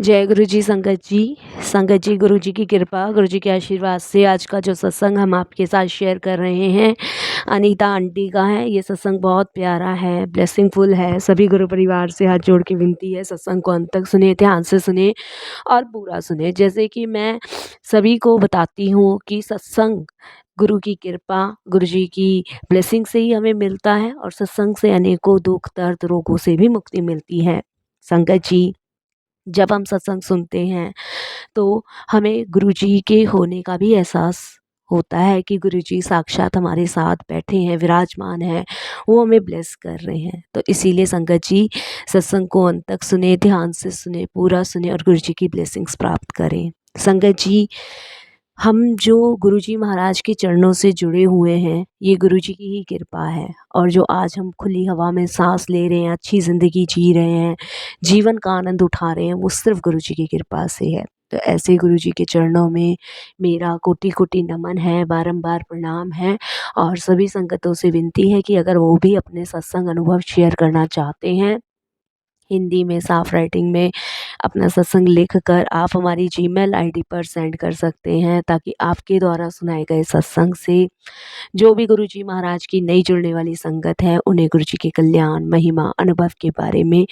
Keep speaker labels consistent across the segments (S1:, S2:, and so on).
S1: जय गुरु जी संगत जी। संगत जी, गुरु जी की कृपा, गुरु जी के आशीर्वाद से आज का जो सत्संग हम आपके साथ शेयर कर रहे हैं, अनीता आंटी का है। ये सत्संग बहुत प्यारा है, ब्लेसिंगफुल है। सभी गुरु परिवार से हाथ जोड़ के विनती है, सत्संग को अंत तक सुने, ध्यान से सुने और पूरा सुने। जैसे कि मैं सभी को बताती हूँ कि सत्संग गुरु की कृपा, गुरु जी की ब्लेसिंग से ही हमें मिलता है और सत्संग से अनेकों दुख दर्द रोगों से भी मुक्ति मिलती है। संगत जी, जब हम सत्संग सुनते हैं तो हमें गुरुजी के होने का भी एहसास होता है कि गुरुजी साक्षात हमारे साथ बैठे हैं, विराजमान हैं, वो हमें ब्लेस कर रहे हैं। तो इसीलिए संगत जी, सत्संग को अंत तक सुने, ध्यान से सुने, पूरा सुने और गुरुजी की ब्लेसिंग्स प्राप्त करें। संगत जी, हम जो गुरुजी महाराज के चरणों से जुड़े हुए हैं, ये गुरुजी की ही कृपा है। और जो आज हम खुली हवा में सांस ले रहे हैं, अच्छी ज़िंदगी जी रहे हैं, जीवन का आनंद उठा रहे हैं, वो सिर्फ गुरुजी की कृपा से है। तो ऐसे गुरुजी के चरणों में मेरा कोटि कोटि नमन है, बारंबार प्रणाम है। और सभी संगतों से विनती है कि अगर वो भी अपने सत्संग अनुभव शेयर करना चाहते हैं, हिंदी में साफ राइटिंग में अपना सत्संग लिख कर आप हमारी जीमेल आईडी पर सेंड कर सकते हैं, ताकि आपके द्वारा सुनाए गए सत्संग से जो भी गुरुजी महाराज की नई जुड़ने वाली संगत है, उन्हें गुरुजी के कल्याण, महिमा, अनुभव के बारे में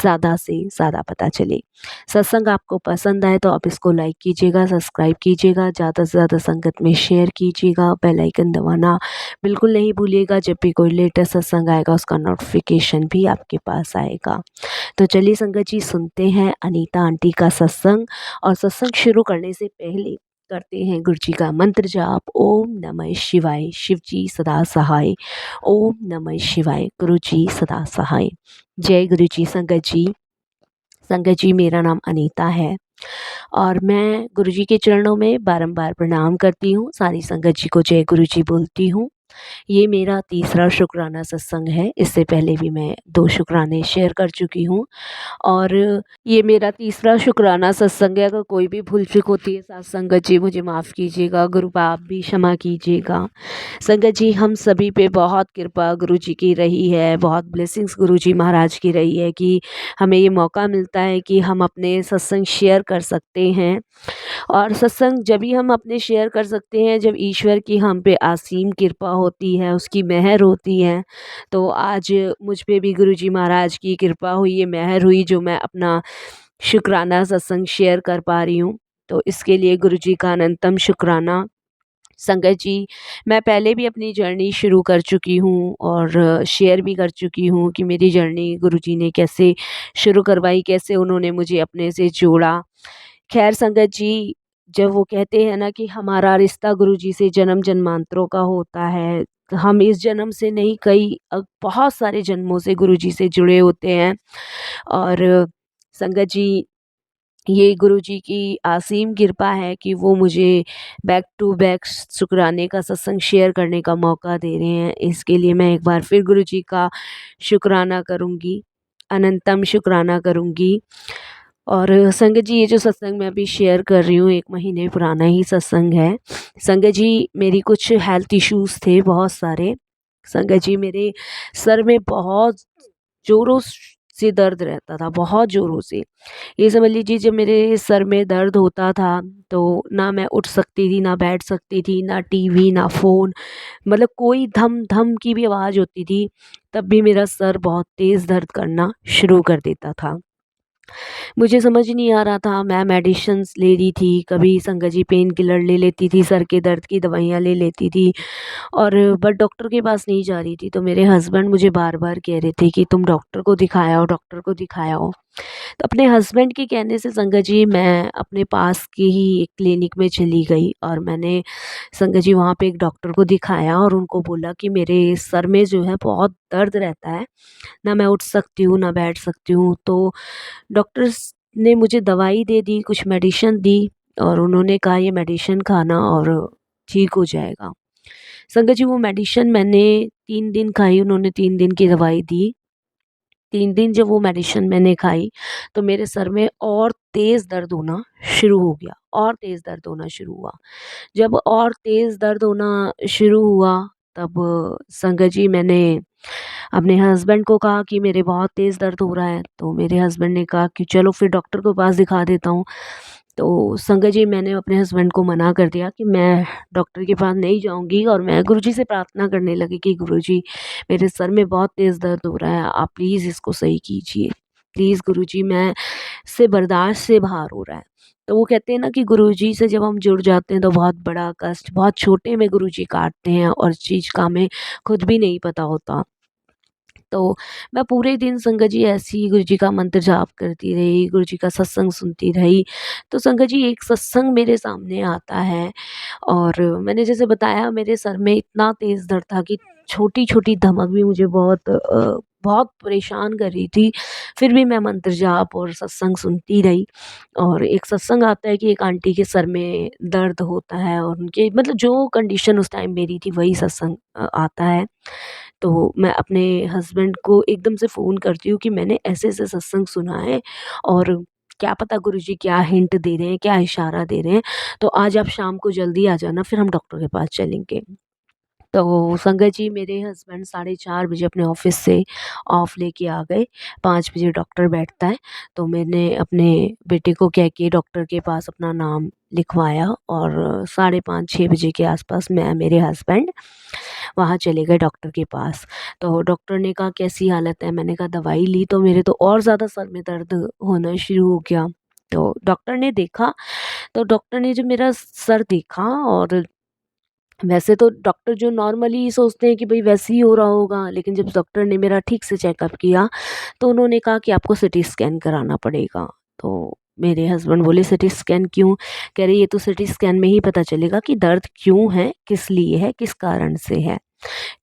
S1: ज़्यादा से ज़्यादा पता चले। सत्संग आपको पसंद आए तो आप इसको लाइक कीजिएगा, सब्सक्राइब कीजिएगा, ज़्यादा से ज़्यादा संगत में शेयर कीजिएगा, बेल आइकन दबाना बिल्कुल नहीं भूलिएगा। जब भी कोई लेटेस्ट सत्संग आएगा उसका नोटिफिकेशन भी आपके पास आएगा। तो चलिए संगत जी, सुनते हैं अनीता आंटी का सत्संग। और सत्संग शुरू करने से पहले करते हैं गुरु जी का मंत्र जाप। ओम नमः शिवाय, शिव जी सदा सहाय। ओम नमः शिवाय, गुरु जी सदा सहाय। जय गुरु जी संगत जी। संगत जी, मेरा नाम अनीता है और मैं गुरु जी के चरणों में बारंबार प्रणाम करती हूँ। सारी संगत जी को जय गुरु जी बोलती हूँ। ये मेरा तीसरा शुक्राना सत्संग है। इससे पहले भी मैं 2 शुक्राने शेयर कर चुकी हूँ और ये मेरा तीसरा शुक्राना सत्संग है। अगर कोई भी भूल चूक होती है साथ संगत जी, मुझे माफ़ कीजिएगा, गुरु बाप भी क्षमा कीजिएगा। संगत जी, हम सभी पे बहुत कृपा गुरु जी की रही है, बहुत ब्लेसिंग्स गुरु जी महाराज की रही है कि हमें ये मौका मिलता है कि हम अपने सत्संग शेयर कर सकते हैं। और सत्संग जब भी हम अपने शेयर कर सकते हैं जब ईश्वर की हम पे असीम कृपा होती है, उसकी मेहर होती है। तो आज मुझ पे भी गुरुजी महाराज की कृपा हुई, ये मेहर हुई, जो मैं अपना शुक्राना सत्संग शेयर कर पा रही हूँ। तो इसके लिए गुरुजी का अनंतम शुक्राना। संगत जी, मैं पहले भी अपनी जर्नी शुरू कर चुकी हूँ और शेयर भी कर चुकी हूँ कि मेरी जर्नी गुरुजी ने कैसे शुरू करवाई, कैसे उन्होंने मुझे अपने से जोड़ा। खैर संगत जी, जब वो कहते हैं ना कि हमारा रिश्ता गुरुजी से जन्म जन्मांतरों का होता है, तो हम इस जन्म से नहीं, कई बहुत सारे जन्मों से गुरुजी से जुड़े होते हैं। और संगत जी, ये गुरुजी की असीम कृपा है कि वो मुझे बैक टू बैक शुक्राने का सत्संग शेयर करने का मौका दे रहे हैं। इसके लिए मैं एक बार फिर गुरुजी का शुक्राना करूँगी, अनंतम शुक्राना करूँगी। और संगत जी, ये जो सत्संग मैं अभी शेयर कर रही हूँ 1 महीने पुराना ही सत्संग है। संगत जी, मेरी कुछ हेल्थ इश्यूज़ थे बहुत सारे। संगत जी, मेरे सर में बहुत ज़ोरों से दर्द रहता था, बहुत ज़ोरों से। ये समझ लीजिए, जब मेरे सर में दर्द होता था तो ना मैं उठ सकती थी, ना बैठ सकती थी, ना टीवी, ना फ़ोन, मतलब कोई धम-धम की भी आवाज़ होती थी, तब भी मेरा सर बहुत तेज़ दर्द करना शुरू कर देता था। मुझे समझ नहीं आ रहा था, मैं मेडिसिन्स ले रही थी, कभी संगत जी पेन किलर ले लेती थी, सर के दर्द की दवाइयाँ ले लेती थी और बट डॉक्टर के पास नहीं जा रही थी। तो मेरे हस्बैंड मुझे बार-बार कह रहे थे कि तुम डॉक्टर को दिखाया हो, डॉक्टर को दिखाया हो। तो अपने हस्बैंड के कहने से संगत जी, मैं अपने पास की ही एक क्लिनिक में चली गई और मैंने संगत जी वहाँ पे एक डॉक्टर को दिखाया और उनको बोला कि मेरे सर में जो है बहुत दर्द रहता है, ना मैं उठ सकती हूँ, ना बैठ सकती हूँ। तो डॉक्टर्स ने मुझे दवाई दे दी, कुछ मेडिसिन दी और उन्होंने कहा ये मेडिसिन खाना और ठीक हो जाएगा। संगत जी, वो मेडिसिन मैंने 3 दिन खाई, उन्होंने 3 दिन की दवाई दी। 3 दिन जब वो मेडिसिन मैंने खाई तो मेरे सर में और तेज़ दर्द होना शुरू हो गया, और तेज़ दर्द होना शुरू हुआ। जब और तेज़ दर्द होना शुरू हुआ तब संगत जी मैंने अपने हस्बैंड को कहा कि मेरे बहुत तेज़ दर्द हो रहा है, तो मेरे हस्बैंड ने कहा कि चलो फिर डॉक्टर के पास दिखा देता हूँ। तो संगत जी मैंने अपने हस्बैंड को मना कर दिया कि मैं डॉक्टर के पास नहीं जाऊँगी, और मैं गुरुजी से प्रार्थना करने लगी कि गुरुजी मेरे सर में बहुत तेज़ दर्द हो रहा है, आप प्लीज़ इसको सही कीजिए। प्लीज़ गुरुजी, मैं से बर्दाश्त से बाहर हो रहा है। तो वो कहते हैं ना कि गुरुजी से जब हम जुड़ जाते हैं तो बहुत बड़ा कष्ट बहुत छोटे में गुरुजी काटते हैं, और चीज़ का हमें खुद भी नहीं पता होता। तो मैं पूरे दिन संगत जी ऐसे ही गुरुजी का मंत्र जाप करती रही, गुरुजी का सत्संग सुनती रही। तो संगत जी एक सत्संग मेरे सामने आता है, और मैंने जैसे बताया मेरे सर में इतना तेज़ दर्द था कि छोटी-छोटी धमक भी मुझे बहुत परेशान कर रही थी। फिर भी मैं मंत्र जाप और सत्संग सुनती रही, और एक सत्संग आता है कि एक आंटी के सर में दर्द होता है, और उनके मतलब जो कंडीशन उस टाइम मेरी थी वही सत्संग आता है। तो मैं अपने हस्बैंड को एकदम से फ़ोन करती हूँ कि मैंने ऐसे-ऐसे सत्संग सुना है, और क्या पता गुरुजी क्या हिंट दे रहे हैं, क्या इशारा दे रहे हैं, तो आज आप शाम को जल्दी आ जाना, फिर हम डॉक्टर के पास चलेंगे। तो संगत जी मेरे हस्बैंड 4:30 बजे अपने ऑफ़िस से ऑफ लेके आ गए, 5 बजे डॉक्टर बैठता है, तो मैंने अपने बेटे को कह के डॉक्टर के पास अपना नाम लिखवाया, और 5:30-6 बजे के आस-पास मैं मेरे हस्बैंड वहाँ चले गए डॉक्टर के पास। तो डॉक्टर ने कहा कैसी हालत है? मैंने कहा दवाई ली तो मेरे तो और ज़्यादा सर में दर्द होना शुरू हो गया। तो डॉक्टर ने देखा, तो डॉक्टर ने जब मेरा सर देखा, और वैसे तो डॉक्टर जो नॉर्मली सोचते हैं कि भई वैसे ही हो रहा होगा, लेकिन जब डॉक्टर ने मेरा ठीक से चेकअप किया, तो उन्होंने कहा कि आपको सिटी स्कैन कराना पड़ेगा। तो मेरे हस्बैंड बोले सिटी स्कैन क्यों? कह रहे ये तो सिटी स्कैन में ही पता चलेगा कि दर्द क्यों है, किस लिए है, किस कारण से है।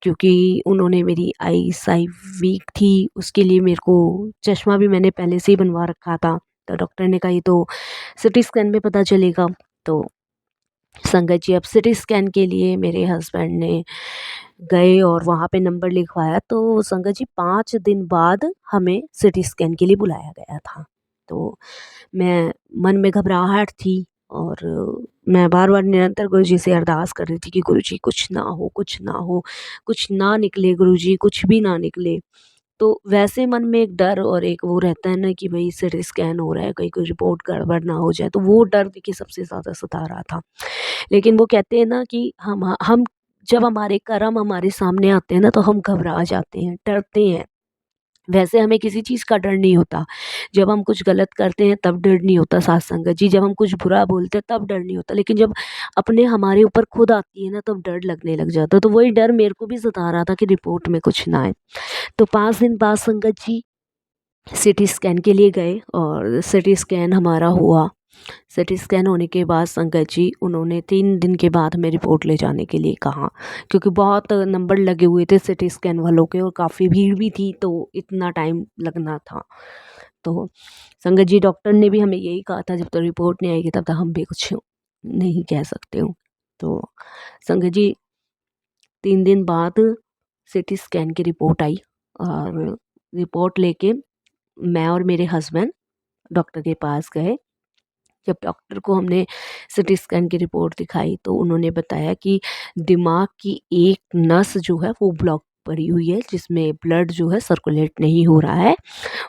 S1: क्योंकि उन्होंने मेरी आई साइट वीक थी, उसके लिए मेरे को चश्मा भी मैंने पहले से ही बनवा रखा था। तो डॉक्टर ने कहा ये तो सिटी स्कैन में पता चलेगा। तो संगत जी अब सिटी स्कैन के लिए मेरे हस्बैंड ने गए और वहाँ पे नंबर लिखवाया, तो संगत जी 5 दिन बाद हमें सिटी स्कैन के लिए बुलाया गया था। तो मैं मन में घबराहट थी, और मैं बार-बार निरंतर गुरुजी से अरदास कर रही थी कि गुरुजी कुछ ना हो, कुछ ना हो, कुछ ना निकले गुरुजी, कुछ भी ना निकले। तो वैसे मन में एक डर और एक वो रहता है ना कि भई सिटी स्कैन हो रहा है, कहीं कोई रिपोर्ट गड़बड़ ना हो जाए, तो वो डर देखिए सबसे ज़्यादा सता रहा था। लेकिन वो कहते हैं ना कि हम जब हमारे कर्म हमारे सामने आते हैं ना, तो हम घबरा जाते हैं, डरते हैं। वैसे हमें किसी चीज़ का डर नहीं होता। जब हम कुछ गलत करते हैं तब डर नहीं होता सात संगत जी, जब हम कुछ बुरा बोलते हैं तब डर नहीं होता। लेकिन जब अपने हमारे ऊपर खुद आती है ना, तब डर लगने लग जाता है। तो वही डर मेरे को भी सता रहा था कि रिपोर्ट में कुछ ना आए। तो 5 दिन बाद संगत जी सिटी स्कैन के लिए गए, और सिटी स्कैन हमारा हुआ। सिटी स्कैन होने के बाद संगत जी उन्होंने 3 दिन के बाद हमें रिपोर्ट ले जाने के लिए कहा, क्योंकि बहुत नंबर लगे हुए थे सिटी स्कैन वालों के, और काफ़ी भीड़ भी थी, तो इतना टाइम लगना था। तो संगत जी डॉक्टर ने भी हमें यही कहा था जब तक रिपोर्ट नहीं आएगी तब तक हम भी कुछ नहीं कह सकते हो। तो संगत जी 3 दिन बाद सिटी स्कैन की रिपोर्ट आई, और रिपोर्ट लेके मैं और मेरे हस्बैंड डॉक्टर के पास गए। जब डॉक्टर को हमने सिटी स्कैन की रिपोर्ट दिखाई, तो उन्होंने बताया कि दिमाग की एक नस जो है वो ब्लॉक पड़ी हुई है, जिसमें ब्लड जो है सर्कुलेट नहीं हो रहा है,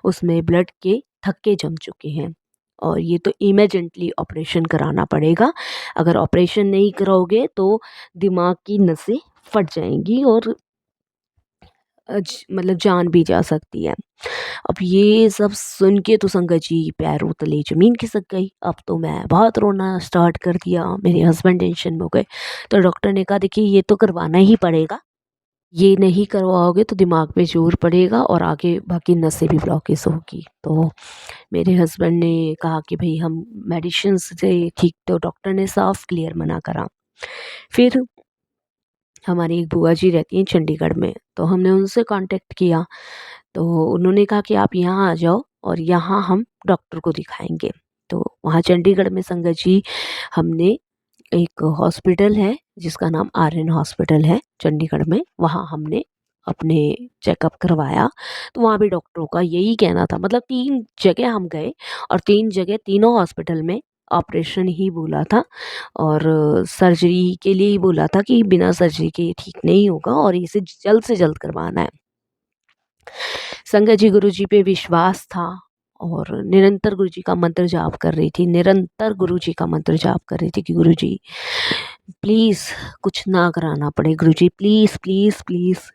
S1: उसमें ब्लड के थक्के जम चुके हैं, और ये तो इमरजेंटली ऑपरेशन कराना पड़ेगा। अगर ऑपरेशन नहीं कराओगे तो दिमाग की नसें फट जाएंगी, और मतलब जान भी जा सकती है। अब ये सब सुन के तो संगत जी पैरों तले ज़मीन खिसक गई। अब तो मैं बहुत रोना स्टार्ट कर दिया, मेरे हस्बैंड टेंशन में हो गए। तो डॉक्टर ने कहा देखिए ये तो करवाना ही पड़ेगा, ये नहीं करवाओगे तो दिमाग पे ज़ोर पड़ेगा और आगे बाकी नसें भी ब्लॉकेज होगी। तो मेरे हस्बैंड ने कहा कि भई हम मेडिसिन से ठीक, तो डॉक्टर ने साफ क्लियर मना करा। फिर हमारी एक बुआ जी रहती हैं चंडीगढ़ में, तो हमने उनसे कांटेक्ट किया, तो उन्होंने कहा कि आप यहाँ आ जाओ और यहाँ हम डॉक्टर को दिखाएँगे। तो वहाँ चंडीगढ़ में संगत जी हमने एक हॉस्पिटल है जिसका नाम आर्यन हॉस्पिटल है चंडीगढ़ में, वहाँ हमने अपने चेकअप करवाया। तो वहाँ भी डॉक्टरों का यही कहना था, मतलब 3 जगह हम गए, और 3 जगह तीनों हॉस्पिटल में ऑपरेशन ही बोला था और सर्जरी के लिए ही बोला था कि बिना सर्जरी के ये ठीक नहीं होगा और इसे जल्द से जल्द करवाना है। संगत जी गुरुजी पे विश्वास था और निरंतर गुरुजी का मंत्र जाप कर रही थी, निरंतर गुरुजी का मंत्र जाप कर रही थी कि गुरुजी प्लीज़ कुछ ना कराना पड़े, गुरुजी प्लीज़, प्लीज़, प्लीज़।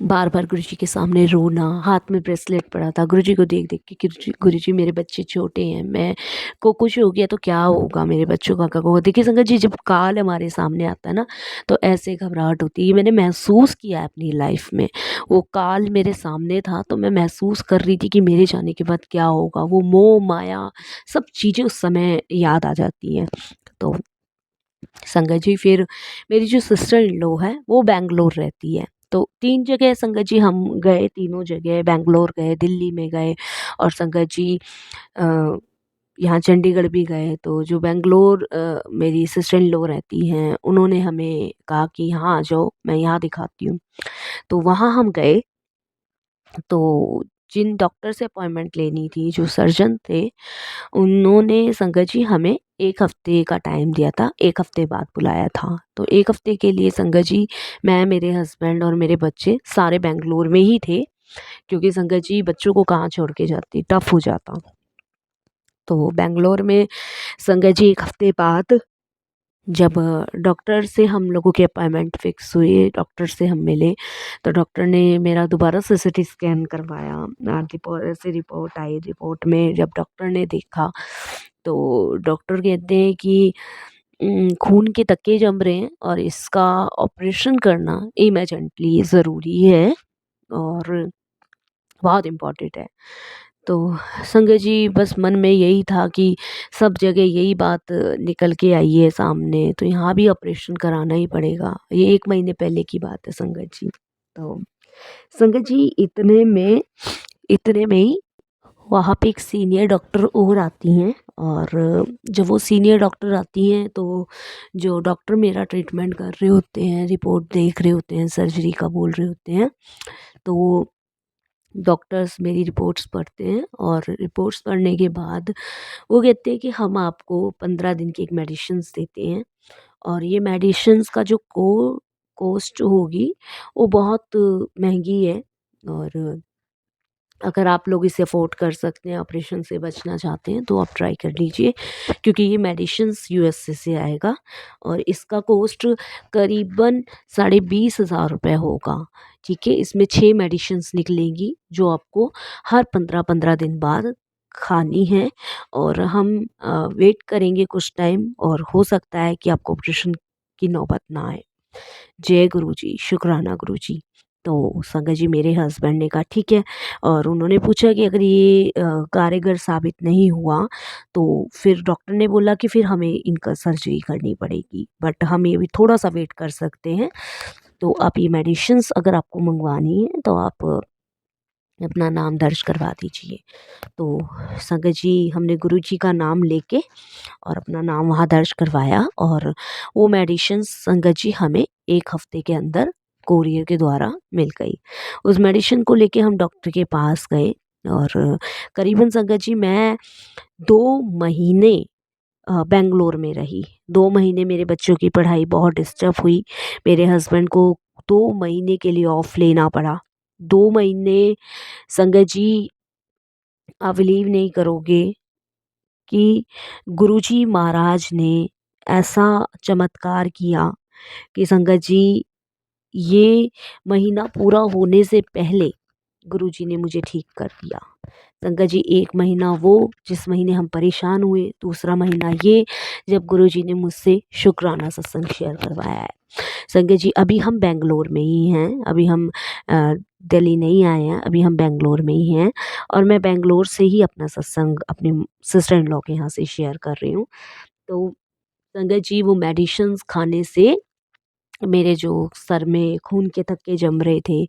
S1: बार-बार गुरुजी के सामने रोना, हाथ में ब्रेसलेट पड़ा था, गुरुजी को देख-देख के कि गुरुजी मेरे बच्चे छोटे हैं, मैं को कुछ हो गया तो क्या होगा, मेरे बच्चों का क्या होगा? देखिए संगत जी, जब काल हमारे सामने आता है ना, तो ऐसे घबराहट होती है। ये मैंने महसूस किया है अपनी लाइफ में। वो काल मेरे सामने था तो मैं महसूस कर रही थी कि मेरे जाने के बाद क्या होगा? वो मोह, माया सब चीज़ें उस समय याद आ जाती हैं। तो संगत जी फिर मेरी जो सिस्टर इन लॉ है वो बैंगलोर रहती है, तो 3 जगह संगत जी हम गए, तीनों जगह बैंगलोर गए, दिल्ली में गए और संगत जी अ, यहाँ चंडीगढ़ भी गए। तो जो बैंगलोर मेरी सिस्टर इन लॉ रहती हैं, उन्होंने हमें कहा कि यहाँ आ जाओ, मैं यहाँ दिखाती हूँ। तो वहाँ हम गए, तो जिन डॉक्टर से अपॉइंटमेंट लेनी थी, जो सर्जन थे, उन्होंने संगत जी हमें 1 हफ़्ते का टाइम दिया था, 1 हफ़्ते बाद बुलाया था। तो 1 हफ़्ते के लिए संगत जी मैं, मेरे हस्बैंड और मेरे बच्चे सारे बैंगलोर में ही थे, क्योंकि संगत जी बच्चों को कहाँ छोड़ के जाती, टफ़ हो जाता। तो बैंगलोर में संगत जी 1 हफ़्ते बाद जब डॉक्टर से हम लोगों की अपॉइंटमेंट फ़िक्स हुई, डॉक्टर से हम मिले, तो डॉक्टर ने मेरा दोबारा से सीटी स्कैन करवाया। ऐसे रिपोर्ट आई, रिपोर्ट में जब डॉक्टर ने देखा, तो डॉक्टर कहते हैं कि खून के थक्के जम रहे हैं और इसका ऑपरेशन करना इमरजेंटली ज़रूरी है और बहुत इम्पोर्टेंट है। तो संगत जी बस मन में यही था कि सब जगह यही बात निकल के आई है सामने, तो यहाँ भी ऑपरेशन कराना ही पड़ेगा। ये 1 महीने पहले की बात है संगत जी। तो संगत जी इतने में ही वहाँ पे एक सीनियर डॉक्टर और आती हैं और जब वो सीनियर डॉक्टर आती हैं तो जो डॉक्टर मेरा ट्रीटमेंट कर रहे होते हैं, रिपोर्ट देख रहे होते हैं, सर्जरी का बोल रहे होते हैं, तो वो डॉक्टर्स मेरी रिपोर्ट्स पढ़ते हैं और रिपोर्ट्स पढ़ने के बाद वो कहते हैं कि हम आपको 15 दिन की एक मेडिसिन्स देते हैं और ये मेडिसिन्स का जो कॉस्ट होगी वो बहुत महंगी है और अगर आप लोग इसे अफ़ोर्ड कर सकते हैं, ऑपरेशन से बचना चाहते हैं तो आप ट्राई कर लीजिए, क्योंकि ये मेडिसिन्स यूएसए से आएगा और इसका कॉस्ट करीबन साढ़े 20,000 रुपये होगा। ठीक है? इसमें 6 मेडिसिन्स निकलेंगी जो आपको हर 15-15 दिन बाद खानी है और हम वेट करेंगे कुछ टाइम और हो सकता है कि आपको ऑपरेशन की नौबत ना आए। जय गुरुजी, शुक्राना गुरुजी। तो संगत जी मेरे हस्बैंड ने कहा ठीक है और उन्होंने पूछा कि अगर ये कारगर साबित नहीं हुआ तो फिर डॉक्टर ने बोला कि फिर हमें इनका सर्जरी करनी पड़ेगी, बट हम ये भी थोड़ा-सा वेट कर सकते हैं। तो आप ये मेडिसिन्स अगर आपको मँगवानी है तो आप अपना नाम दर्ज करवा दीजिए। तो संगत जी हमने गुरुजी का नाम लेके और अपना नाम वहाँ दर्ज करवाया और वो मेडिसिन्स संगत जी हमें 1 हफ़्ते के अंदर कोरियर के द्वारा मिल गई। उस मेडिसिन को लेके हम डॉक्टर के पास गए और करीबन संगत जी मैं 2 महीने बैंगलोर में रही। 2 महीने मेरे बच्चों की पढ़ाई बहुत डिस्टर्ब हुई। मेरे हस्बैंड को 2 महीने के लिए ऑफ लेना पड़ा। 2 महीने संगत जी आप बिलीव नहीं करोगे कि गुरुजी महाराज ने ऐसा चमत्कार किया कि संगत जी ये महीना पूरा होने से पहले गुरुजी ने मुझे ठीक कर दिया। संगत जी 1 महीना वो जिस महीने हम परेशान हुए, दूसरा महीना ये जब गुरुजी ने मुझसे शुक्राना सत्संग शेयर करवाया है। संगत जी अभी हम बैंगलोर में ही हैं, अभी हम दिल्ली नहीं आए हैं, अभी हम बैंगलोर में ही हैं और मैं बैंगलोर से ही अपना सत्संग अपनी सिस्टर इन लॉ के यहाँ से शेयर कर रही हूँ। तो संगत जी वो मेडिसिन्स खाने से मेरे जो सर में खून के थक्के जम रहे थे,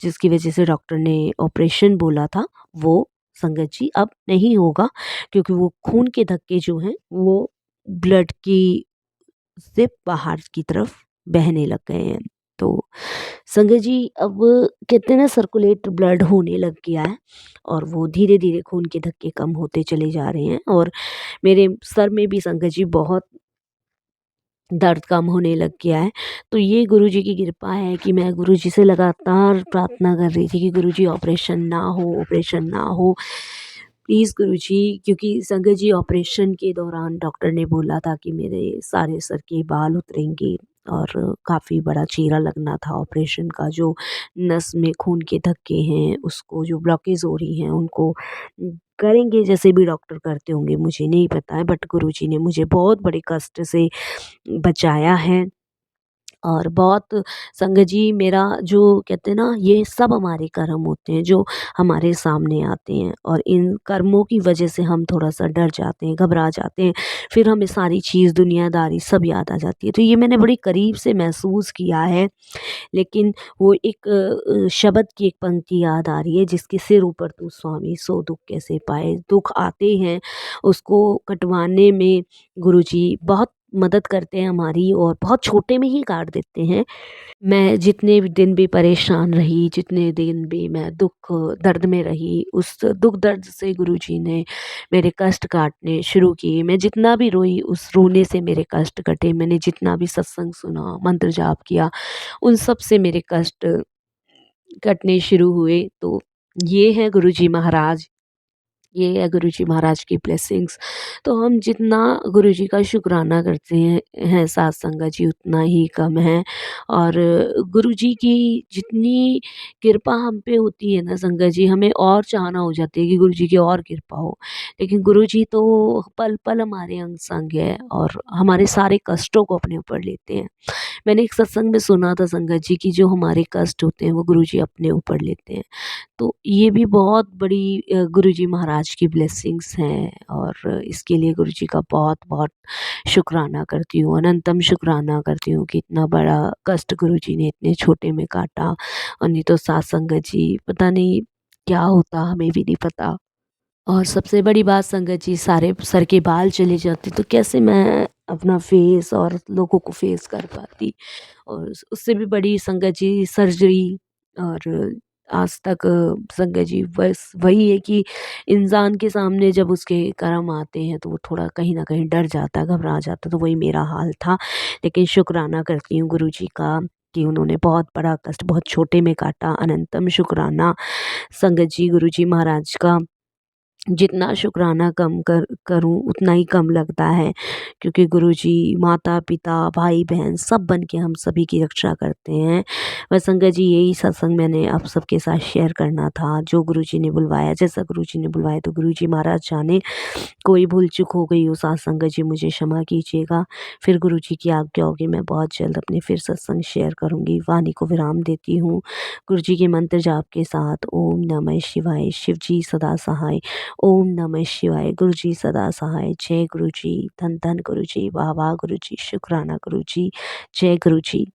S1: जिसकी वजह से डॉक्टर ने ऑपरेशन बोला था, वो संगत जी अब नहीं होगा, क्योंकि वो खून के धक्के जो हैं वो ब्लड की से बाहर की तरफ बहने लग गए हैं। तो संगत जी अब कहते हैं ना सर्कुलेट ब्लड होने लग गया है और वो धीरे-धीरे खून के धक्के कम होते चले जा रहे हैं और मेरे सर में भी संगत जी बहुत दर्द कम होने लग गया है। तो ये गुरुजी की कृपा है कि मैं गुरुजी से लगातार प्रार्थना कर रही थी कि गुरुजी ऑपरेशन ना हो, ऑपरेशन ना हो। प्लीज़ गुरुजी, क्योंकि संगत जी ऑपरेशन के दौरान डॉक्टर ने बोला था कि मेरे सारे सर के बाल उतरेंगे और काफ़ी बड़ा चीरा लगना था ऑपरेशन का। जो नस में खून के धक्के हैं, उसको जो ब्लॉकेज हो रही हैं उनको करेंगे, जैसे भी डॉक्टर करते होंगे मुझे नहीं पता है, बट गुरुजी ने मुझे बहुत बड़े कष्ट से बचाया है। और बहुत संगत जी मेरा जो कहते हैं ना, ये सब हमारे कर्म होते हैं जो हमारे सामने आते हैं और इन कर्मों की वजह से हम थोड़ा-सा डर जाते हैं, घबरा जाते हैं। फिर हमें सारी चीज़ दुनियादारी सब याद आ जाती है। तो ये मैंने बड़ी करीब से महसूस किया है। लेकिन वो एक शब्द की एक पंक्ति याद आ रही है, जिसके सिर ऊपर तू स्वामी सो दुःख कैसे पाए। दुःख आते हैं, उसको कटवाने में गुरुजी बहुत मदद करते हैं हमारी और बहुत छोटे में ही काट देते हैं। मैं जितने भी दिन भी परेशान रही, जितने दिन भी मैं दुःख दर्द में रही, उस दुःख दर्द से गुरुजी ने मेरे कष्ट काटने शुरू किए। मैं जितना भी रोई, उस रोने से मेरे कष्ट कटे। मैंने जितना भी सत्संग सुना, मंत्र जाप किया, उन सब से मेरे कष्ट कटने शुरू हुए। तो ये है गुरुजी महाराज, ये है गुरुजी महाराज की ब्लेसिंग्स। तो हम जितना गुरुजी का शुक्राना करते हैं साथ संगत जी, उतना ही कम है। और गुरुजी की जितनी कृपा हम पे होती है ना संगत जी, हमें और चाहना हो जाती है कि गुरुजी की और कृपा हो। लेकिन गुरुजी तो पल पल हमारे अंग संग है और हमारे सारे कष्टों को अपने ऊपर लेते हैं। मैंने एक सत्संग में सुना था संगत जी की, जो हमारे कष्ट होते हैं वो गुरुजी अपने ऊपर लेते हैं। तो ये भी बहुत बड़ी गुरुजी महाराज की ब्लेसिंग्स हैं और इसके लिए गुरुजी का बहुत-बहुत शुक्राना करती हूँ, अनंतम शुक्राना करती हूँ कि इतना बड़ा कष्ट गुरुजी ने इतने छोटे में काटा। और नहीं तो सात संगत जी, पता नहीं क्या होता, हमें भी नहीं पता। और सबसे बड़ी बात संगत जी, सारे सर के बाल चले जाते तो कैसे मैं अपना फेस और लोगों को फेस कर पाती। और उससे भी बड़ी संगत जी सर्जरी। और आज तक संगत जी बस वही है कि इंसान के सामने जब उसके कर्म आते हैं तो वो थोड़ा कहीं न कहीं डर जाता है, घबरा जाता है, तो वही मेरा हाल था। लेकिन शुक्राना करती हूँ गुरुजी का कि उन्होंने बहुत बड़ा कष्ट बहुत छोटे में काटा। अनंतम शुक्राना संगत जी गुरुजी महाराज का। जितना शुक्राना कम करूँ उतना ही कम लगता है, क्योंकि गुरुजी माता-पिता, भाई-बहन सब बन के हम सभी की रक्षा करते हैं। बस संगत जी यही सत्संग मैंने आप सबके साथ शेयर करना था, जो गुरुजी ने बुलवाया, जैसा गुरुजी ने बुलवाया। तो गुरुजी महाराज जाने, कोई भूल-चूक हो गई हो साथ संगत जी मुझे क्षमा कीजिएगा। फिर गुरुजी की आज्ञा होगी मैं बहुत जल्द अपने फिर सत्संग शेयर करूँगी। वाणी को विराम देती हूँ गुरुजी के मंत्र जाप के साथ। ओम नमः शिवाय, शिव जी सदा सहाय। ओम नमः शिवाय, गुरुजी सदा सहाय। जय गुरुजी, धन धन गुरुजी, वाह वाह गुरुजी, शुक्राना गुरुजी, जय गुरुजी।